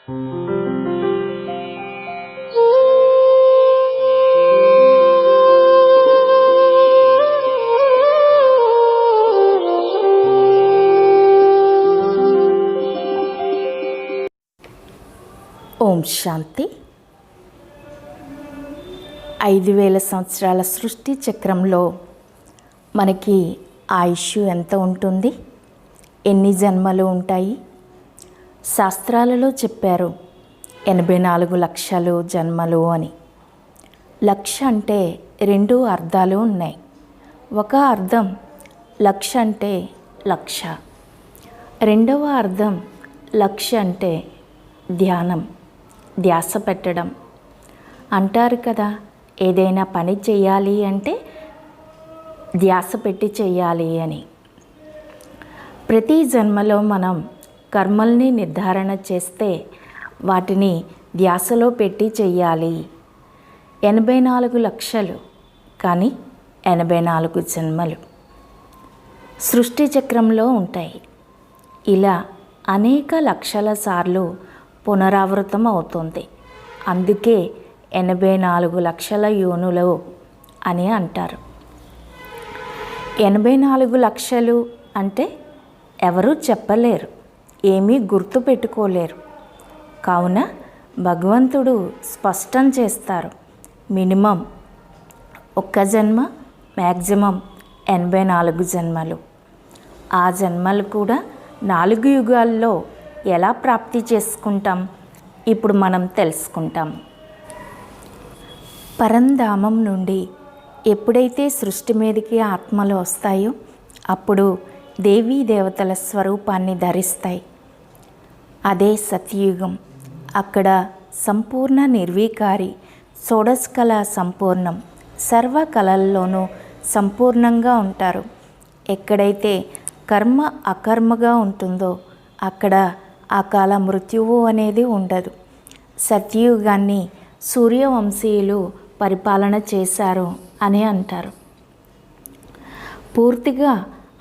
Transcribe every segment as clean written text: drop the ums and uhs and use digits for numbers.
ఓం శాంతి. 5000 సంవత్సరాల సృష్టి చక్రంలో మనకి ఆయుష్ ఎంత ఉంటుంది, ఎన్ని జన్మలు ఉంటాయి? శాస్త్రాలలో చెప్పారు 84 లక్షలు జన్మలు అని. లక్ష అంటే 2 అర్థాలు ఉన్నాయి. ఒక అర్థం లక్ష అంటే లక్ష, రెండవ అర్థం లక్ష అంటే ధ్యానం, ధ్యాస పెట్టడం. అంటారు కదా, ఏదైనా పని చేయాలి అంటే ధ్యాస పెట్టి చేయాలి అని. ప్రతి జన్మలో మనం కర్మల్ని నిర్ధారణ చేస్తే వాటిని ధ్యాసలో పెట్టి చెయ్యాలి. 84 లక్షలు, కానీ 84 జన్మలు సృష్టి చక్రంలో ఉంటాయి. ఇలా అనేక లక్షల సార్లు పునరావృతం అవుతుంది. అందుకే 84 లక్షల యోనులు అని అంటారు. 84 లక్షలు అంటే ఎవరూ చెప్పలేరు, ఏమీ గుర్తు పెట్టుకోలేరు. కావున భగవంతుడు స్పష్టం చేస్తారు, మినిమం 1 జన్మ, మ్యాక్సిమం 84 జన్మలు. ఆ జన్మలు కూడా 4 యుగాల్లో ఎలా ప్రాప్తి చేసుకుంటాం ఇప్పుడు మనం తెలుసుకుంటాం. పరంధామం నుండి ఎప్పుడైతే సృష్టి మీదకి ఆత్మలు వస్తాయో అప్పుడు దేవీ దేవతల స్వరూపాన్ని ధరిస్తాయి. అదే సత్యయుగం. అక్కడ సంపూర్ణ నిర్వీకారి, షోడశ కళ సంపూర్ణం, సర్వ కళల్లోనూ సంపూర్ణంగా ఉంటారు. ఎక్కడైతే కర్మ అకర్మగా ఉంటుందో అక్కడ ఆ కాల మృత్యువు అనేది ఉండదు. సత్యయుగాన్ని సూర్యవంశీయులు పరిపాలన చేశారు అని అంటారు. పూర్తిగా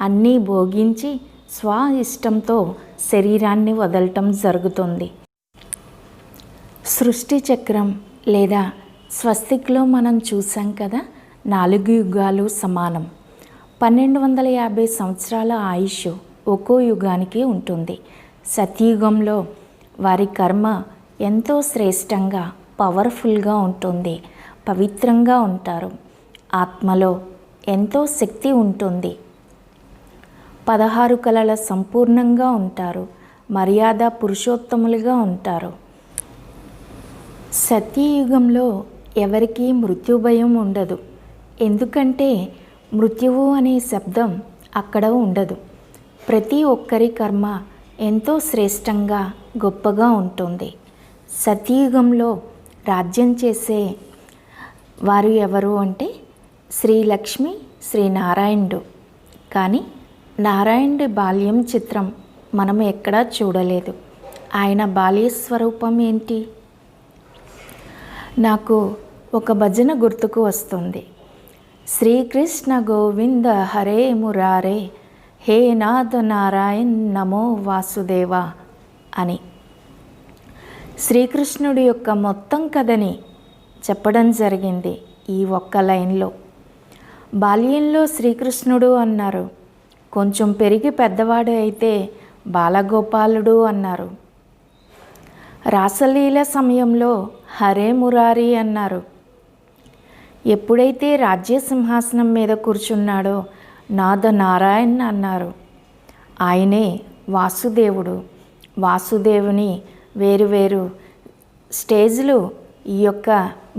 అన్నీ భోగించి స్వ ఇష్టంతో శరీరాన్ని వదలటం జరుగుతుంది. సృష్టి చక్రం లేదా స్వస్తిక్లో మనం చూసాం కదా, 4 యుగాలు సమానం. 1250 సంవత్సరాల ఆయుష్ ఒక్కో యుగానికి ఉంటుంది. సత్యయుగంలో వారి కర్మ ఎంతో శ్రేష్టంగా, పవర్ఫుల్గా ఉంటుంది. పవిత్రంగా ఉంటారు. ఆత్మలో ఎంతో శక్తి ఉంటుంది. 16 కళల సంపూర్ణంగా ఉంటారు. మర్యాద పురుషోత్తములుగా ఉంటారు. సత్యయుగంలో ఎవరికీ మృత్యుభయం ఉండదు. ఎందుకంటే మృత్యువు అనే శబ్దం అక్కడ ఉండదు. ప్రతి ఒక్కరి కర్మ ఎంతో శ్రేష్టంగా, గొప్పగా ఉంటుంది. సత్యయుగంలో రాజ్యం చేసే వారు ఎవరు అంటే శ్రీలక్ష్మి, శ్రీనారాయణుడు. కానీ నారాయణుడి బాల్యం చిత్రం మనం ఎక్కడా చూడలేదు. ఆయన బాల్య స్వరూపం ఏంటి? నాకు ఒక భజన గుర్తుకు వస్తుంది. శ్రీకృష్ణ గోవింద హరే మురారే, హే నాథ నారాయణ్ నమో వాసుదేవ అని. శ్రీకృష్ణుడి యొక్క మొత్తం కథని చెప్పడం జరిగింది ఈ ఒక్క లైన్లో. బాల్యంలో శ్రీకృష్ణుడు అన్నారు. కొంచెం పెరిగి పెద్దవాడు అయితే బాలగోపాలుడు అన్నారు. రాసలీల సమయంలో హరే మురారి అన్నారు. ఎప్పుడైతే రాజ్య సింహాసనం మీద కూర్చున్నాడో నాథ నారాయణ్ అన్నారు. ఆయనే వాసుదేవుడు. వాసుదేవుని వేరు స్టేజ్లు ఈ యొక్క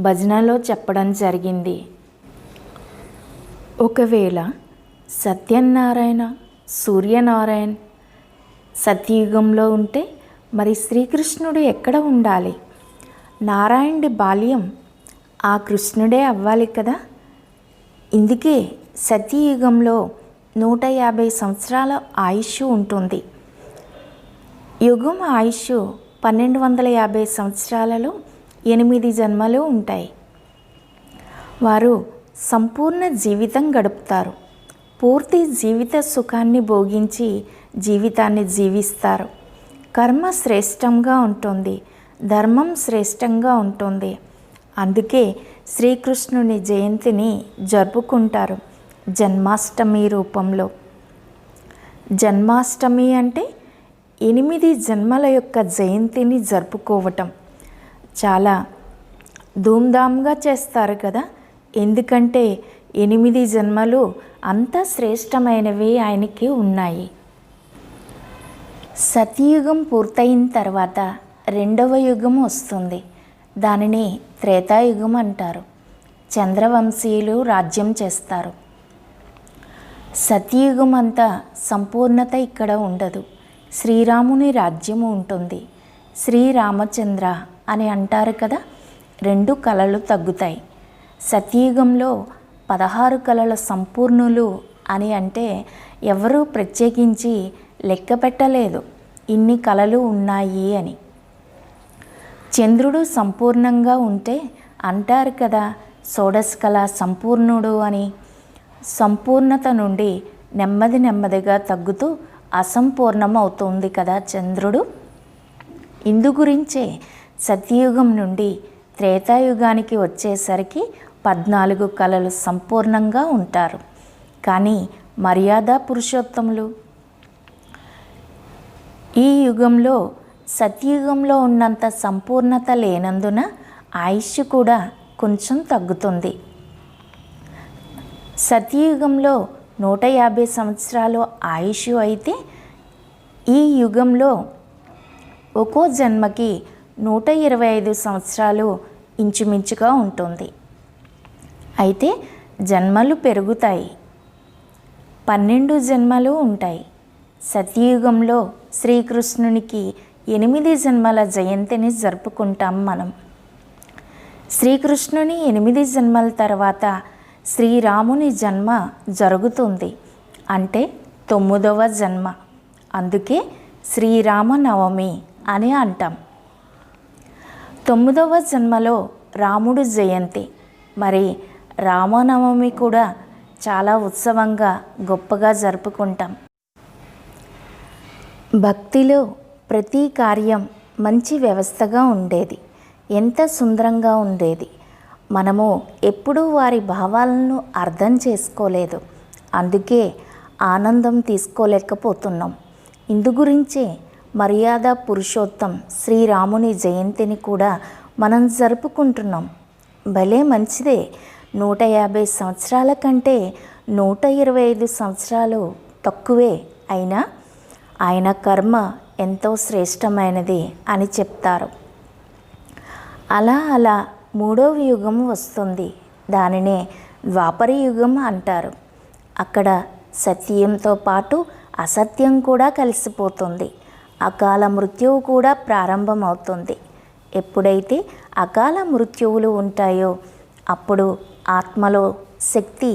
భజనలో చెప్పడం జరిగింది. ఒకవేళ సత్యనారాయణ, సూర్యనారాయణ్ సత్యయుగంలో ఉంటే మరి శ్రీకృష్ణుడు ఎక్కడ ఉండాలి? నారాయణుడి బాల్యం ఆ కృష్ణుడే అవ్వాలి కదా. ఇందుకే సత్యయుగంలో 150 సంవత్సరాల ఆయుష్ ఉంటుంది. యుగం ఆయుష్ 1250 సంవత్సరాలలో 8 జన్మలు ఉంటాయి. వారు సంపూర్ణ జీవితం గడుపుతారు. పూర్తి జీవిత సుఖాన్ని భోగించి జీవితాన్ని జీవిస్తారు. కర్మ శ్రేష్టంగా ఉంటుంది. ధర్మం శ్రేష్టంగా ఉంటుంది. అందుకే శ్రీకృష్ణుని జయంతిని జరుపుకుంటారు జన్మాష్టమి రూపంలో. జన్మాష్టమి అంటే 8 జన్మల యొక్క జయంతిని జరుపుకోవటం. చాలా ధూమ్ధామ్గా చేస్తారు కదా, ఎందుకంటే 8 జన్మలు అంత శ్రేష్టమైనవి ఆయనకి ఉన్నాయి. సతయుగం పూర్తయిన తర్వాత రెండవ యుగం వస్తుంది. దానిని త్రేతాయుగం అంటారు. చంద్రవంశీయులు రాజ్యం చేస్తారు. సతయుగం అంతా సంపూర్ణత ఇక్కడ ఉండదు. శ్రీరాముని రాజ్యము ఉంటుంది. శ్రీరామచంద్ర అని అంటారు కదా, 2 కళలు తగ్గుతాయి. సతయుగంలో 16 కళల సంపూర్ణులు అని అంటే ఎవరూ ప్రత్యేకించి లెక్క పెట్టలేదు ఇన్ని కళలు ఉన్నాయి అని. చంద్రుడు సంపూర్ణంగా ఉంటే అంటారు కదా షోడశ కళ సంపూర్ణుడు అని. సంపూర్ణత నుండి నెమ్మదిగా తగ్గుతూ అసంపూర్ణం అవుతుంది కదా చంద్రుడు. ఇందు గురించే సత్యయుగం నుండి త్రేతాయుగానికి వచ్చేసరికి 14 కళలు సంపూర్ణంగా ఉంటారు. కానీ మర్యాద పురుషోత్తములు ఈ యుగంలో సత్యయుగంలో ఉన్నంత సంపూర్ణత లేనందున ఆయుష్ కూడా కొంచెం తగ్గుతుంది. సత్యయుగంలో 150 సంవత్సరాలు ఆయుష్ అయితే ఈ యుగంలో ఒక్కో జన్మకి 125 సంవత్సరాలు ఇంచుమించుగా ఉంటుంది. అయితే జన్మలు పెరుగుతాయి, 12 జన్మలు ఉంటాయి. సత్యయుగంలో శ్రీకృష్ణునికి 8 జన్మల జయంతిని జరుపుకుంటాం మనం. శ్రీకృష్ణుని 8 జన్మల తర్వాత శ్రీరాముని జన్మ జరుగుతుంది, అంటే 9వ జన్మ. అందుకే శ్రీరామనవమి అని అంటాం. 9వ జన్మలో రాముడు జయంతి. మరి రామనవమి కూడా చాలా ఉత్సవంగా గొప్పగా జరుపుకుంటాం. భక్తిలో ప్రతి కార్యం మంచి వ్యవస్థగా ఉండేది, ఎంత సుందరంగా ఉండేది. మనము ఎప్పుడూ వారి భావాలను అర్థం చేసుకోలేదు, అందుకే ఆనందం తీసుకోలేకపోతున్నాం. ఇందు గురించే మర్యాద పురుషోత్తం శ్రీరాముని జయంతిని కూడా మనం జరుపుకుంటున్నాం. భలే మంచిదే. 150 సంవత్సరాల కంటే 125 సంవత్సరాలు తక్కువే అయినా ఆయన కర్మ ఎంతో శ్రేష్టమైనది అని చెప్తారు. అలా 3వ యుగం వస్తుంది. దానినే ద్వాపర యుగం అంటారు. అక్కడ సత్యంతో పాటు అసత్యం కూడా కలిసిపోతుంది. అకాల మృత్యువు కూడా ప్రారంభమవుతుంది. ఎప్పుడైతే అకాల మృత్యువులు ఉంటాయో అప్పుడు ఆత్మలో శక్తి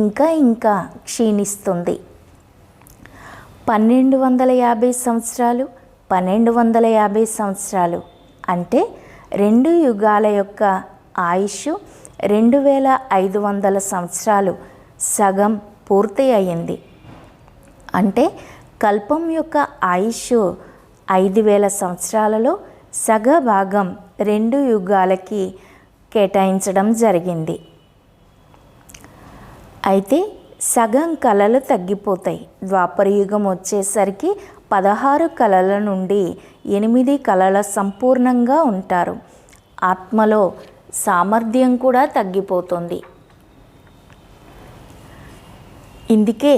ఇంకా క్షీణిస్తుంది. 1250 సంవత్సరాలు 1250 సంవత్సరాలు అంటే 2 యుగాల యొక్క ఆయుష్ 2500 సంవత్సరాలు సగం పూర్తి అయింది. అంటే కల్పం యొక్క ఆయుష్ 5000 సంవత్సరాలలో సగభాగం 2 యుగాలకి కేటాయించడం జరిగింది. అయితే సగం కళలు తగ్గిపోతాయి. ద్వాపర యుగం వచ్చేసరికి 16 కళల నుండి 8 కళల సంపూర్ణంగా ఉంటారు. ఆత్మలో సామర్థ్యం కూడా తగ్గిపోతుంది. ఇందుకే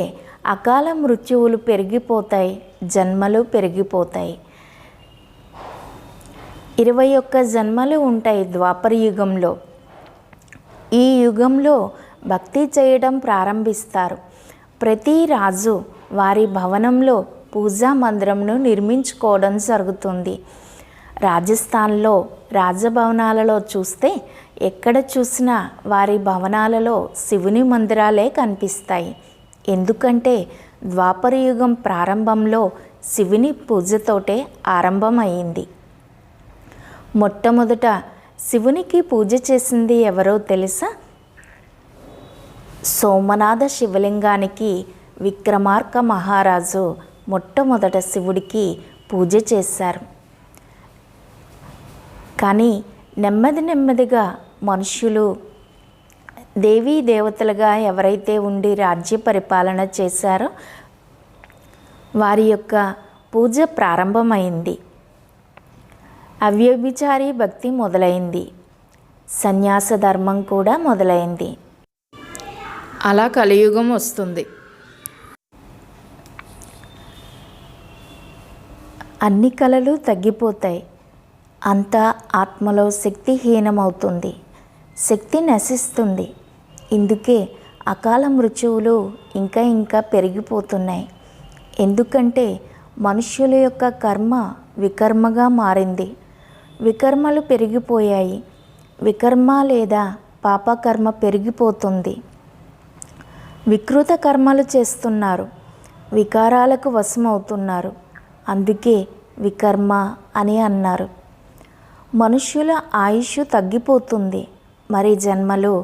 అకాల మృత్యువులు పెరిగిపోతాయి, జన్మలు పెరిగిపోతాయి. 21 జన్మలు ఉంటాయి ద్వాపర యుగంలో. ఈ యుగంలో భక్తి చేయడం ప్రారంభిస్తారు. ప్రతి రాజు వారి భవనంలో పూజా మందిరంను నిర్మించుకోవడం జరుగుతుంది. రాజస్థాన్లో రాజభవనాలలో చూస్తే ఎక్కడ చూసినా వారి భవనాలలో శివుని మందిరాలే కనిపిస్తాయి. ఎందుకంటే ద్వాపర యుగం ప్రారంభంలో శివుని పూజతోటే ఆరంభమైంది. మొట్టమొదట శివునికి పూజ చేసింది ఎవరో తెలుసా? సోమనాథ శివలింగానికి విక్రమార్క మహారాజు మొట్టమొదట శివుడికి పూజ చేశారు. కానీ నెమ్మది నెమ్మదిగా మనుష్యులు దేవీ దేవతలుగా ఎవరైతే ఉండి రాజ్య పరిపాలన చేశారో వారి యొక్క పూజ ప్రారంభమైంది. అవ్యభిచారి భక్తి మొదలైంది. సన్యాస ధర్మం కూడా మొదలైంది. అలా కలియుగం వస్తుంది. అన్ని కళలు తగ్గిపోతాయి. అంతా ఆత్మలో శక్తిహీనమవుతుంది. శక్తి నశిస్తుంది. ఇందుకే అకాల మృత్యువులు ఇంకా ఇంకా పెరిగిపోతున్నాయి. ఎందుకంటే మనుష్యుల యొక్క కర్మ వికర్మగా మారింది. వికర్మలు పెరిగిపోయాయి. వికర్మ లేదా పాపకర్మ పెరిగిపోతుంది. వికృత కర్మలు చేస్తున్నారు. వికారాలకు వశమవుతున్నారు. అందుకే వికర్మ అని అన్నారు. మనుష్యుల ఆయుష్ తగ్గిపోతుంది. మరి జన్మలు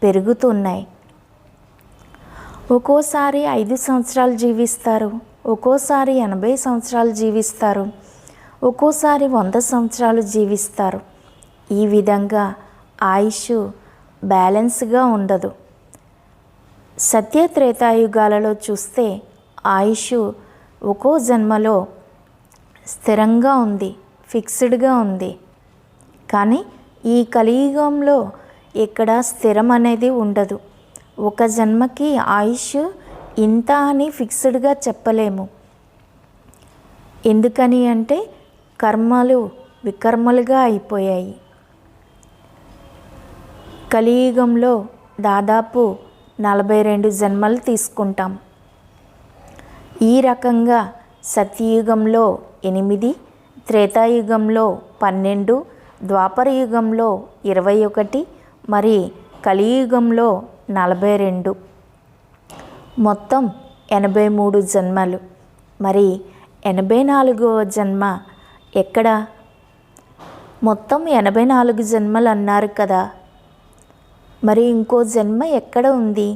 పెరుగుతున్నాయి. ఒక్కోసారి 5 సంవత్సరాలు జీవిస్తారు. ఒక్కోసారి 80 సంవత్సరాలు జీవిస్తారు. ఒక్కోసారి 100 సంవత్సరాలు జీవిస్తారు. ఈ విధంగా ఆయుష్ బ్యాలెన్స్గా ఉండదు. సత్యత్రేతాయుగాలలో చూస్తే ఆయుష్ ఒక్కో జన్మలో స్థిరంగా ఉంది, ఫిక్స్డ్గా ఉంది. కానీ ఈ కలియుగంలో ఇక్కడ స్థిరం అనేది ఉండదు. ఒక జన్మకి ఆయుష్ ఇంత అని ఫిక్స్డ్గా చెప్పలేము. ఎందుకని అంటే కర్మలు వికర్మలుగా అయిపోయాయి. కలియుగంలో దాదాపు 42 జన్మలు తీసుకుంటాం. ఈ రకంగా సత్యయుగంలో 8, త్రేతాయుగంలో 12, ద్వాపరయుగంలో 21, మరి కలియుగంలో 42, మొత్తం 83 జన్మలు. మరి 84వ జన్మ ఎక్కడ? మొత్తం 84 జన్మలు అన్నారు కదా, మరి ఇంకో జన్మ ఎక్కడ ఉంది?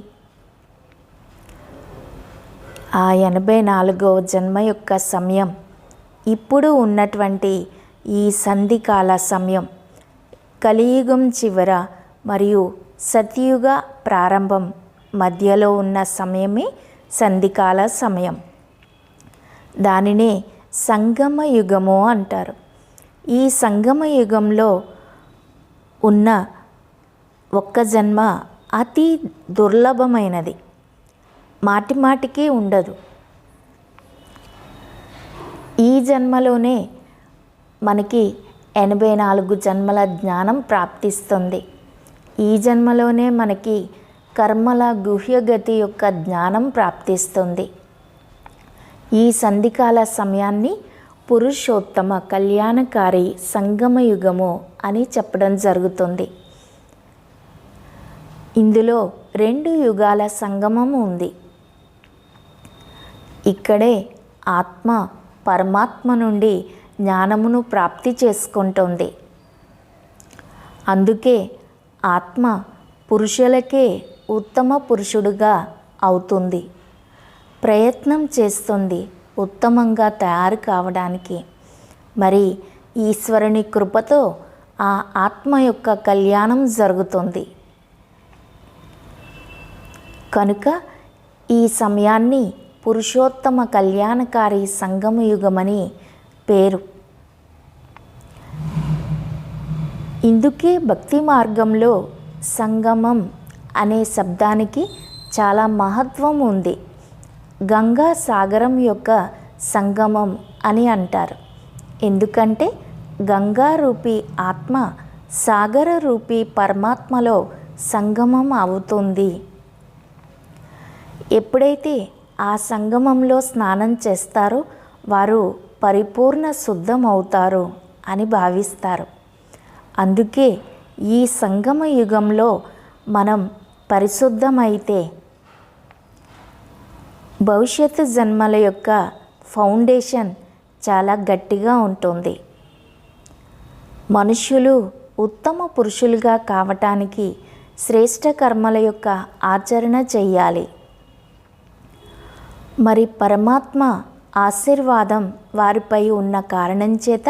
ఆ 84వ జన్మ యొక్క సమయం ఇప్పుడు ఉన్నటువంటి ఈ సంధికాల సమయం. కలియుగం చివర మరియు సత్యయుగ ప్రారంభం మధ్యలో ఉన్న సమయమే సంధికాల సమయం. దానినే సంగమ యుగము అంటారు. ఈ సంగమ యుగంలో ఉన్న ఒక్క జన్మ అతి దుర్లభమైనది. మాటిమాటికి ఉండదు. ఈ జన్మలోనే మనకి 84 జన్మల జ్ఞానం ప్రాప్తిస్తుంది. ఈ జన్మలోనే మనకి కర్మల గుహ్యగతి యొక్క జ్ఞానం ప్రాప్తిస్తుంది. ఈ సంధికాల సమయాన్ని పురుషోత్తమ కళ్యాణకారి సంగమయుగము అని చెప్పడం జరుగుతుంది. ఇందులో 2 యుగాల సంగమం ఉంది. ఇక్కడే ఆత్మ పరమాత్మ నుండి జ్ఞానమును ప్రాప్తి చేసుకుంటుంది. అందుకే ఆత్మ పురుషులకే ఉత్తమ పురుషుడుగా అవుతుంది. ప్రయత్నం చేస్తుంది ఉత్తమంగా తయారు కావడానికి. మరి ఈశ్వరుని కృపతో ఆ ఆత్మ యొక్క కళ్యాణం జరుగుతుంది. కనుక ఈ సమయాన్ని పురుషోత్తమ కళ్యాణకారి సంగమయుగమని పేరు. ఇందుకే భక్తి మార్గంలో సంగమం అనే శబ్దానికి చాలా మహత్వం ఉంది. గంగా సాగరం యొక్క సంగమం అని అంటారు. ఎందుకంటే గంగా రూపీ ఆత్మ సాగర రూపీ పరమాత్మలో సంగమం అవుతుంది. ఎప్పుడైతే ఆ సంగమంలో స్నానం చేస్తారో వారు పరిపూర్ణ శుద్ధం అవుతారు అని భావిస్తారు. అందుకే ఈ సంగమ యుగంలో మనం పరిశుద్ధమైతే భవిష్యత్తు జన్మల యొక్క ఫౌండేషన్ చాలా గట్టిగా ఉంటుంది. మనుష్యులు ఉత్తమ పురుషులుగా కావటానికి శ్రేష్ఠ కర్మల యొక్క ఆచరణ చెయ్యాలి. మరి పరమాత్మ ఆశీర్వాదం వారిపై ఉన్న కారణం చేత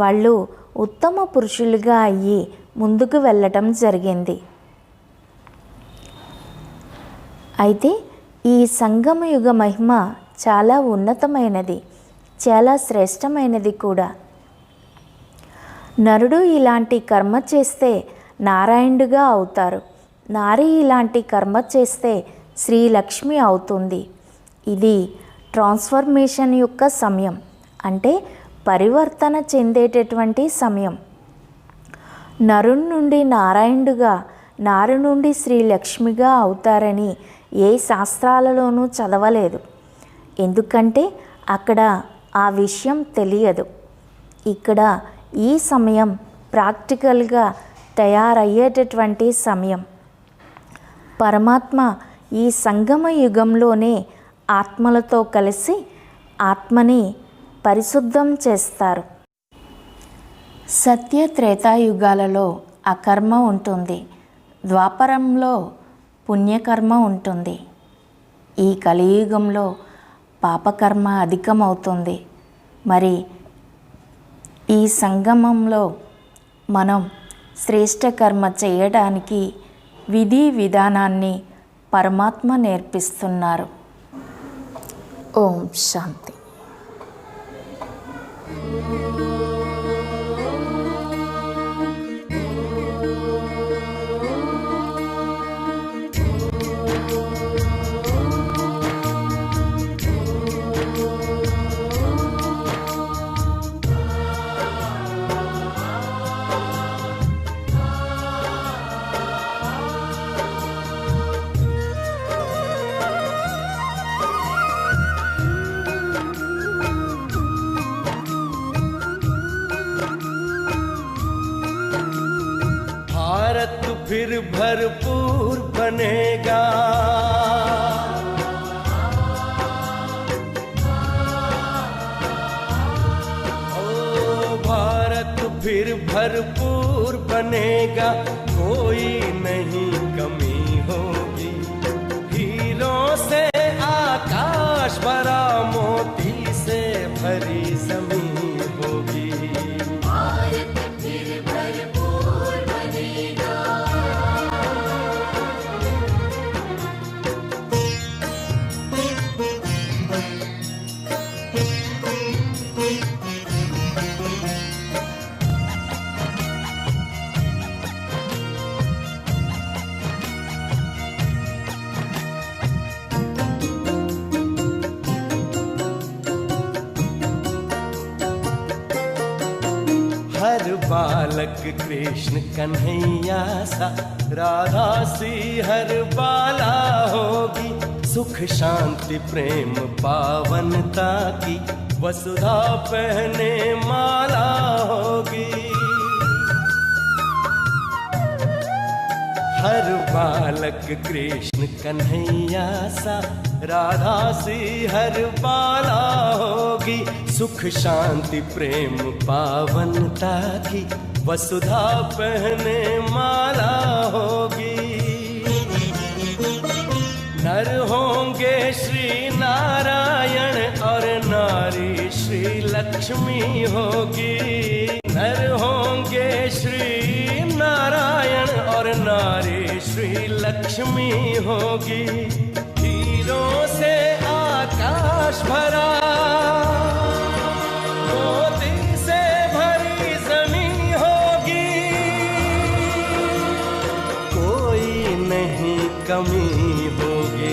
వాళ్ళు ఉత్తమ పురుషులుగా అయ్యి ముందుకు వెళ్ళటం జరిగింది. అయితే ఈ సంగమయుగ మహిమ చాలా ఉన్నతమైనది, చాలా శ్రేష్టమైనది కూడా. నరుడు ఇలాంటి కర్మ చేస్తే నారాయణుడుగా అవుతారు, నారి ఇలాంటి కర్మ చేస్తే శ్రీలక్ష్మి అవుతుంది. ఇది ట్రాన్స్ఫర్మేషన్ యొక్క సమయం, అంటే పరివర్తన చెందేటటువంటి సమయం. నరుని నుండి నారాయణుడుగా, నారు నుండి శ్రీలక్ష్మిగా అవుతారని ఏ శాస్త్రాలలోనూ చదవలేదు. ఎందుకంటే అక్కడ ఆ విషయం తెలియదు. ఇక్కడ ఈ సమయం ప్రాక్టికల్గా తయారయ్యేటటువంటి సమయం. పరమాత్మ ఈ సంగమ యుగంలోనే ఆత్మలతో కలిసి ఆత్మని పరిశుద్ధం చేస్తారు. సత్య త్రేతాయుగాలలో అకర్మ ఉంటుంది, ద్వాపరంలో పుణ్యకర్మ ఉంటుంది. ఈ కలియుగంలో పాపకర్మ అధికమవుతుంది. మరి ఈ సంగమంలో మనం శ్రేష్ట కర్మ చేయడానికి విధి విధానాన్ని పరమాత్మ నేర్పిస్తున్నారు. ఓం శాంతి. फिर भरपूर बनेगा, ओ भारत फिर भरपूर बनेगा, कोई नहीं कमी होगी। हीरों से आकाश भरा, मोती से भरी जमीन होगी। भारत फिर भरपूर बनेगा। हर बालक कृष्ण कन्हैया सा, राधा सी हर बाला होगी। सुख शांति प्रेम पावनता की, वसुधा पहने माला होगी। हर बालक कृष्ण कन्हैया सा, राधा सी हर बाला होगी। सुख शांति प्रेम पावनता की, वसुधा पहने माला होगी। नर होंगे श्री नारायण और नारी श्री लक्ष्मी होगी। नर होंगे श्री नारायण और नारी श्री लक्ष्मी होगी। हीरों से आकाश भरा, मोती से भरी जमीन होगी। कोई नहीं कमी होगी।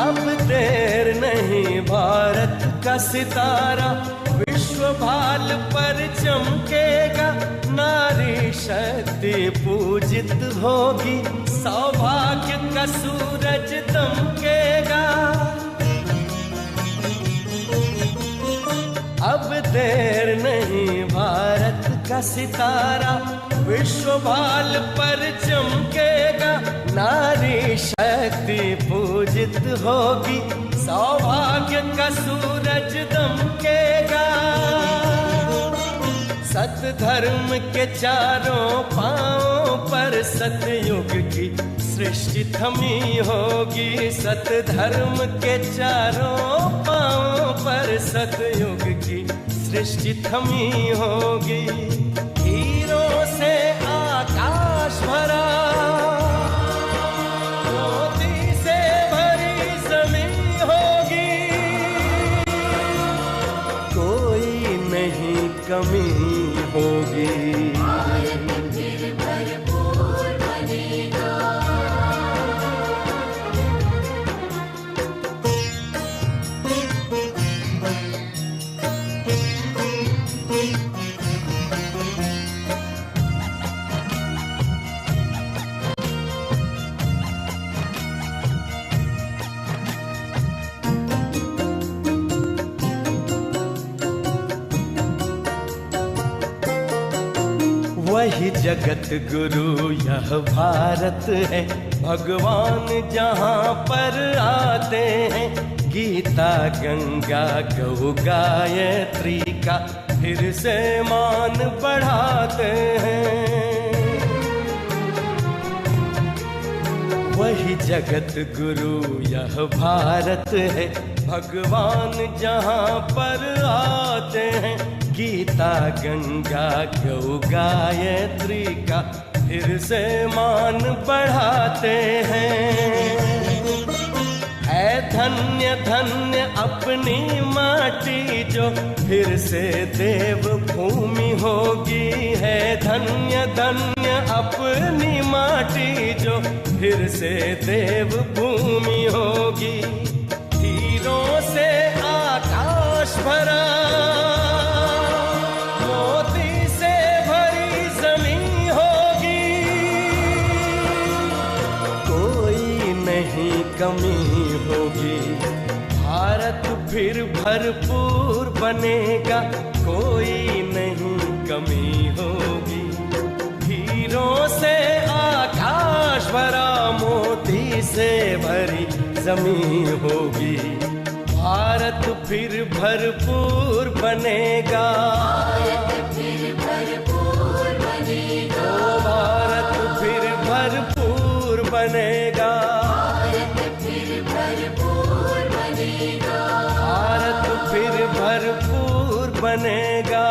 अब देर नहीं, भारत का सितारा विश्व भाल पर चमकेगा। नारी शक्ति पूजित होगी, सौभाग्य का सूरज दमकेगा। अब देर नहीं, भारत का सितारा विश्व भाल पर चमकेगा, नारी शक्ति पूजित होगी, सौभाग्य का सूरज दमकेगा। सत धर्म के चारों पांवों पर सतयुग की सृष्टि थमी होगी, सत धर्म के चारों पांवों पर सतयुग की सृष्टि थमी होगी। हीरों से आकाश भरा, मोती से भरी जमीन होगी, कोई नहीं कमी होगी। वही जगत गुरु यह भारत है, भगवान जहाँ पर आते हैं, गीता गंगा गौ गायत्री का फिर से मान बढ़ाते हैं। वही जगत गुरु यह भारत है, भगवान जहाँ पर आते हैं, गीता गंगा गौ गायत्री का फिर से मान बढ़ाते हैं। है धन्य धन्य अपनी माटी जो फिर से देव भूमि होगी, है धन्य धन्य अपनी माटी जो फिर से देव भूमि होगी। हीरों से आकाश भरा, मोती से भरी जमीन होगी, कोई नहीं कमी होगी। भारत फिर भरपूर बनेगा, कोई नहीं कमी होगी। हीरों से आकाश भरा, मोती से भरी जमीन होगी, भारत फिर भरपूर बनेगा। भारत फिर भरपूर बनेगा, ओ भारत फिर भरपूर बनेगा। भारत फिर भरपूर बनेगा, भारत फिर भरपूर बनेगा।